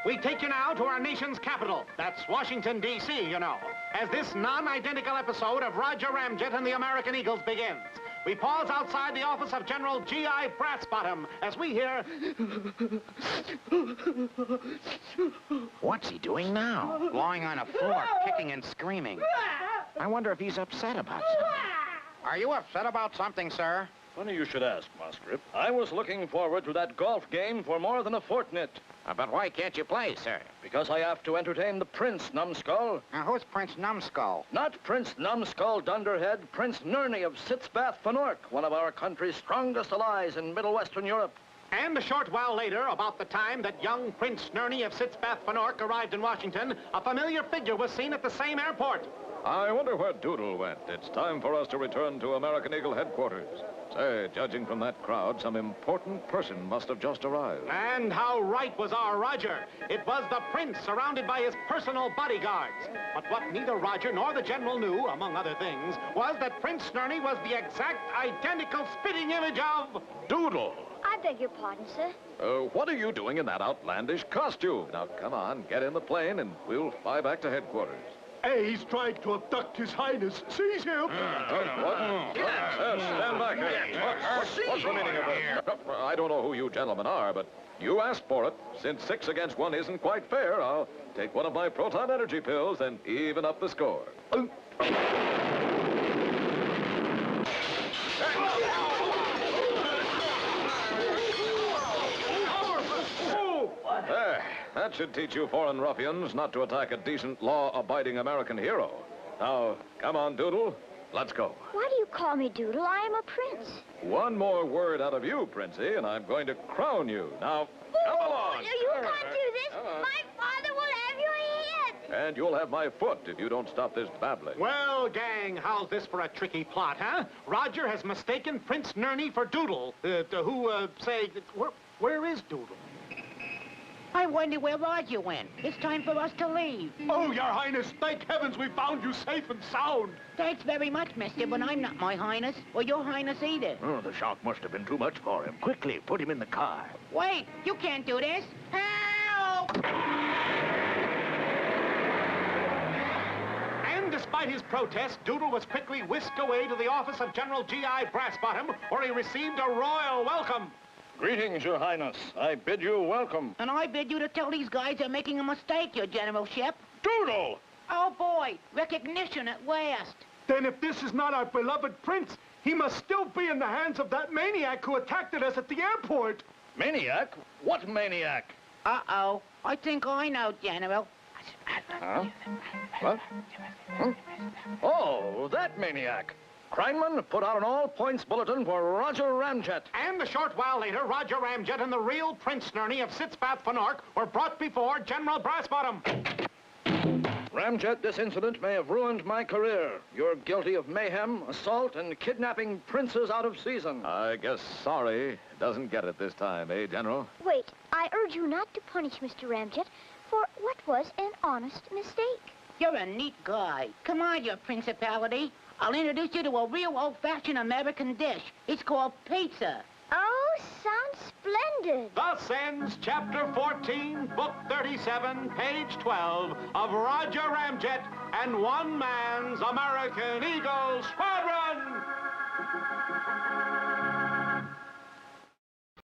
We take you now to our nation's capital. That's Washington, D.C., you know, as this non-identical episode of Roger Ramjet and the American Eagles begins. We pause outside the office of General G.I. Brassbottom as we hear... What's he doing now? Lying on a floor, kicking and screaming. I wonder if he's upset about something. Are you upset about something, sir? Funny you should ask, Conscript. I was looking forward to that golf game for more than a fortnight. But why can't you play, sir? Because I have to entertain the Prince, Numbskull. Now, who's Prince Numbskull? Not Prince Numbskull Dunderhead, Prince Nerney of Sitzbath Fanork, one of our country's strongest allies in Middle Western Europe. And a short while later, about the time that young Prince Nerney of Sitzbath Fanork arrived in Washington, a familiar figure was seen at the same airport. I wonder where Doodle went. It's time for us to return to American Eagle headquarters. Say, judging from that crowd, some important person must have just arrived. And how right was our Roger. It was the Prince, surrounded by his personal bodyguards. But what neither Roger nor the General knew, among other things, was that Prince Nerney was the exact identical spitting image of... Doodle! I beg your pardon, sir. What are you doing in that outlandish costume? Now, come on, get in the plane and we'll fly back to headquarters. Hey, he's trying to abduct His Highness. Seize him! What? Stand back here. What's the meaning of it? I don't know who you gentlemen are, but you asked for it. Since 6 against 1 isn't quite fair, I'll take one of my proton energy pills and even up the score. There. That should teach you foreign ruffians not to attack a decent, law-abiding American hero. Now, come on, Doodle. Let's go. Why do you call me Doodle? I am a prince. One more word out of you, Princey, and I'm going to crown you. Now, come along. You can't do this. My father will have your head. And you'll have my foot if you don't stop this babbling. Well, gang, how's this for a tricky plot, huh? Roger has mistaken Prince Nerney for Doodle, where is Doodle? I wonder where Roger went. It's time for us to leave. Oh, Your Highness, thank heavens we found you safe and sound. Thanks very much, mister, but I'm not my highness, or your highness either. Oh, the shock must have been too much for him. Quickly, put him in the car. Wait, you can't do this. Help! And despite his protest, Doodle was quickly whisked away to the office of General G.I. Brassbottom, where he received a royal welcome. Greetings, Your Highness. I bid you welcome. And I bid you to tell these guys they're making a mistake, your generalship. Doodle! Oh, boy, recognition at last. Then if this is not our beloved prince, he must still be in the hands of that maniac who attacked us at the airport. Maniac? What maniac? Uh-oh, I think I know, General. Huh? What? Huh? Oh, that maniac. Krineman, put out an all-points bulletin for Roger Ramjet. And a short while later, Roger Ramjet and the real Prince Nerney of Sitzbath Fanork were brought before General Brassbottom. Ramjet, this incident may have ruined my career. You're guilty of mayhem, assault, and kidnapping princes out of season. I guess sorry doesn't get it this time, eh, General? Wait, I urge you not to punish Mr. Ramjet for what was an honest mistake. You're a neat guy. Come on, your principality. I'll introduce you to a real old-fashioned American dish. It's called pizza. Oh, sounds splendid. Thus ends Chapter 14, Book 37, Page 12 of Roger Ramjet and One Man's American Eagle Squadron.